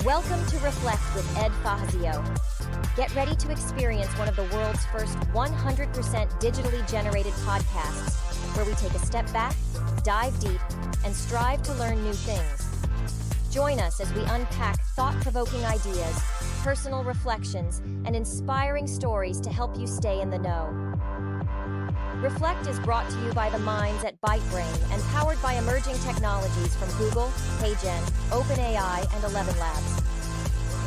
Welcome to Reflect with Fassio. Get ready to experience one of the world's first 100% digitally generated podcasts, where we take a step back, dive deep, and strive to learn new things. Join us as we unpack thought-provoking ideas, personal reflections, and inspiring stories to help you stay in the know. Reflect is brought to you by the minds at ByteBrain and powered by emerging technologies from Google, HeyGen, OpenAI, and 11 Labs.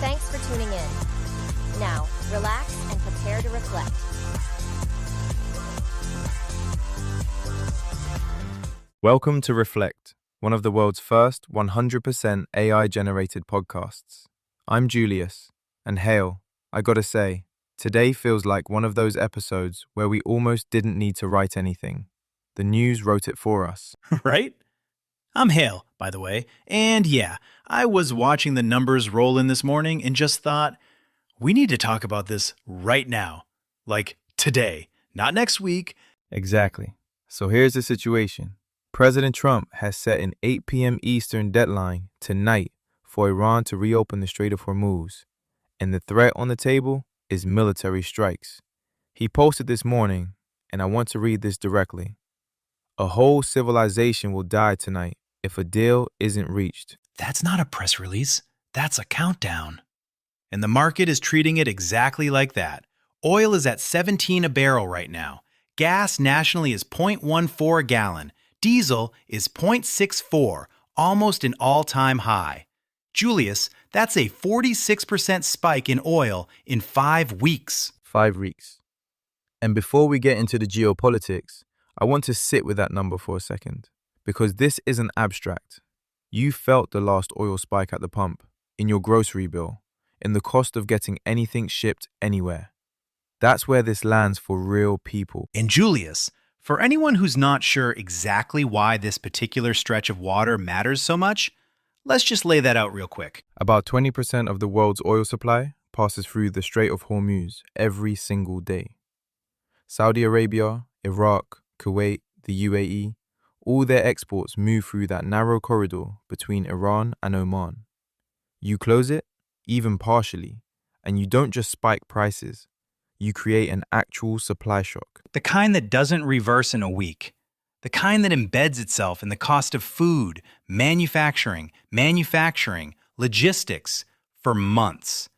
Thanks for tuning in. Now, relax and prepare to reflect. Welcome to Reflect, one of the world's first 100% AI-generated podcasts. I'm Julius and Hale. I gotta say, today feels like one of those episodes where we almost didn't need to write anything. The news wrote it for us. Right? I'm Hale, by the way. And yeah, I was watching the numbers roll in this morning and just thought, we need to talk about this right now. Like today, not next week. Exactly. So here's the situation. President Trump has set an 8 p.m. Eastern deadline tonight for Iran to reopen the Strait of Hormuz. And the threat on the table is military strikes. He posted this morning, and I want to read this directly. A whole civilization will die tonight if a deal isn't reached. That's not a press release. That's a countdown. And the market is treating it exactly like that. Oil is at $17 a barrel right now. Gas nationally is 0.14 a gallon. Diesel is 0.64, almost an all-time high. Julius, that's a 46% spike in oil in 5 weeks. 5 weeks. And before we get into the geopolitics, I want to sit with that number for a second, because this isn't abstract. You felt the last oil spike at the pump, in your grocery bill, in the cost of getting anything shipped anywhere. That's where this lands for real people. And Julius, for anyone who's not sure exactly why this particular stretch of water matters so much, let's just lay that out real quick. About 20% of the world's oil supply passes through the Strait of Hormuz every single day. Saudi Arabia, Iraq, Kuwait, the UAE, all their exports move through that narrow corridor between Iran and Oman. You close it, even partially, and you don't just spike prices. You create an actual supply shock. The kind that doesn't reverse in a week. The kind that embeds itself in the cost of food, manufacturing, logistics for months.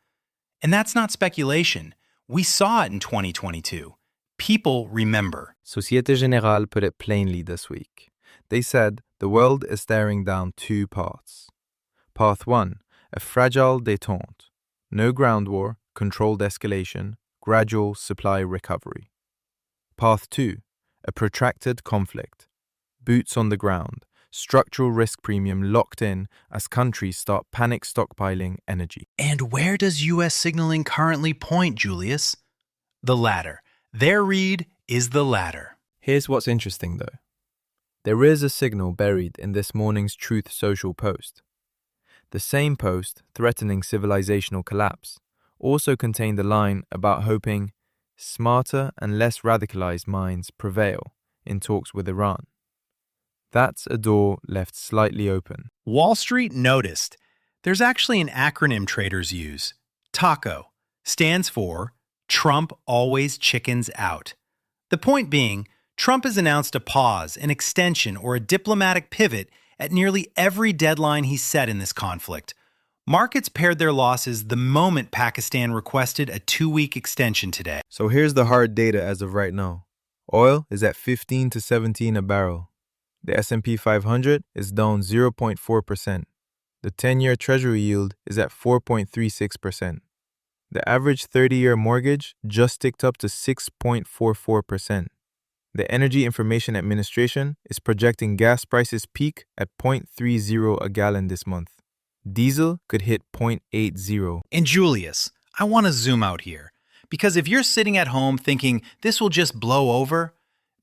And that's not speculation. We saw it in 2022. People remember. Société Générale put it plainly this week. They said the world is staring down 2 paths. Path 1, a fragile détente. No ground war, controlled escalation, gradual supply recovery. Path 2, a protracted conflict. Boots on the ground, structural risk premium locked in as countries start panic stockpiling energy. And where does U.S. signaling currently point, Julius? The latter. Their read is the latter. Here's what's interesting, though. There is a signal buried in this morning's Truth Social post. The same post, threatening civilizational collapse, also contained a line about hoping smarter and less radicalized minds prevail in talks with Iran. That's a door left slightly open. Wall Street noticed. There's actually an acronym traders use. TACO stands for Trump Always Chickens Out. The point being, Trump has announced a pause, an extension, or a diplomatic pivot at nearly every deadline he set in this conflict. Markets paired their losses the moment Pakistan requested a 2-week extension today. So here's the hard data as of right now. Oil is at 15 to 17 a barrel. The S&P 500 is down 0.4%. The 10-year Treasury yield is at 4.36%. The average 30-year mortgage just ticked up to 6.44%. The Energy Information Administration is projecting gas prices peak at 0.30 a gallon this month. Diesel could hit 0.80. And Julius, I want to zoom out here, because if you're sitting at home thinking this will just blow over,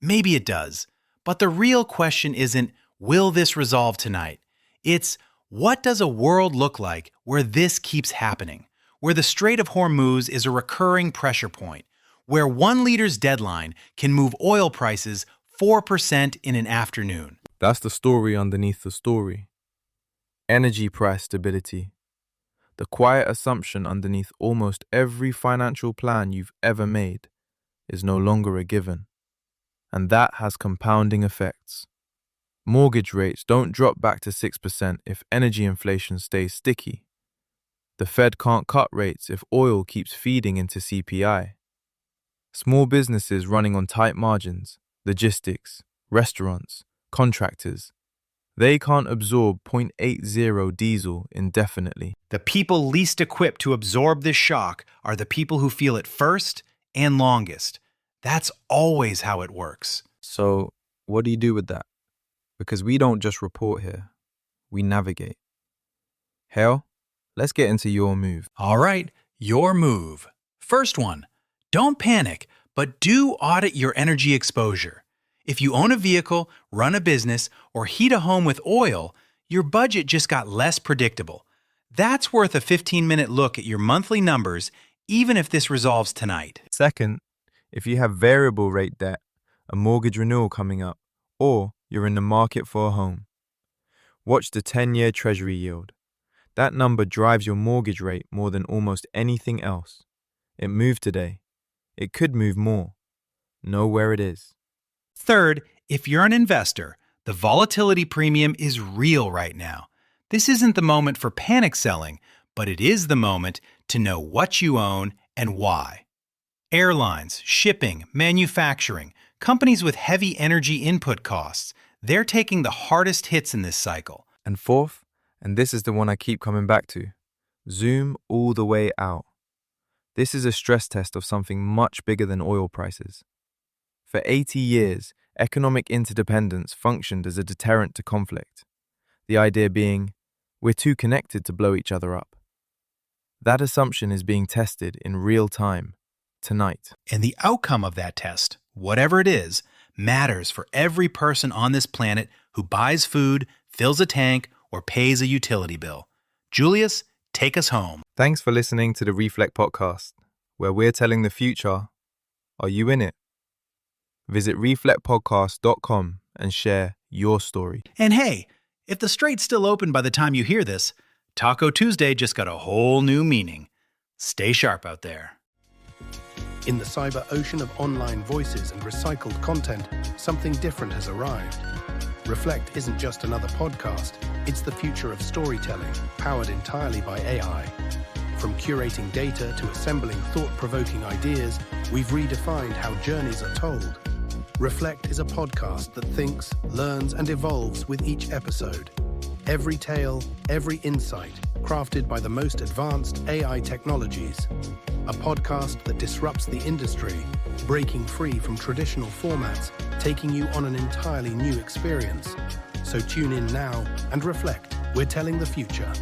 maybe it does. But the real question isn't, will this resolve tonight? It's, what does a world look like where this keeps happening? Where the Strait of Hormuz is a recurring pressure point, where 1 liter's deadline can move oil prices 4% in an afternoon. That's the story underneath the story. Energy price stability. The quiet assumption underneath almost every financial plan you've ever made is no longer a given. And that has compounding effects. Mortgage rates don't drop back to 6% if energy inflation stays sticky. The Fed can't cut rates if oil keeps feeding into CPI. Small businesses running on tight margins, logistics, restaurants, contractors, they can't absorb 0.80 diesel indefinitely. The people least equipped to absorb this shock are the people who feel it first and longest. That's always how it works. So, what do you do with that? Because we don't just report here, we navigate. Hale, let's get into your move. All right, your move. First one, don't panic, but do audit your energy exposure. If you own a vehicle, run a business, or heat a home with oil, your budget just got less predictable. That's worth a 15-minute look at your monthly numbers, even if this resolves tonight. Second, if you have variable rate debt, a mortgage renewal coming up, or you're in the market for a home, watch the 10-year Treasury yield. That number drives your mortgage rate more than almost anything else. It moved today. It could move more. Know where it is. Third, if you're an investor, the volatility premium is real right now. This isn't the moment for panic selling, but it is the moment to know what you own and why. Airlines, shipping, manufacturing, companies with heavy energy input costs, they're taking the hardest hits in this cycle. And fourth, and this is the one I keep coming back to, zoom all the way out. This is a stress test of something much bigger than oil prices. For 80 years, economic interdependence functioned as a deterrent to conflict. The idea being, we're too connected to blow each other up. That assumption is being tested in real time, tonight. And the outcome of that test, whatever it is, matters for every person on this planet who buys food, fills a tank, or pays a utility bill. Julius, take us home. Thanks for listening to the Reflect podcast, where we're telling the future. Are you in it? Visit reflectpodcast.com and share your story. And hey, if the Strait's still open by the time you hear this, Taco Tuesday just got a whole new meaning. Stay sharp out there. In the cyber ocean of online voices and recycled content, something different has arrived. Reflect isn't just another podcast, it's the future of storytelling, powered entirely by AI. From curating data to assembling thought-provoking ideas, we've redefined how journeys are told. Reflect is a podcast that thinks, learns, and evolves with each episode. Every tale, every insight, crafted by the most advanced AI technologies. A podcast that disrupts the industry, breaking free from traditional formats, taking you on an entirely new experience. So tune in now and reflect. We're telling the future.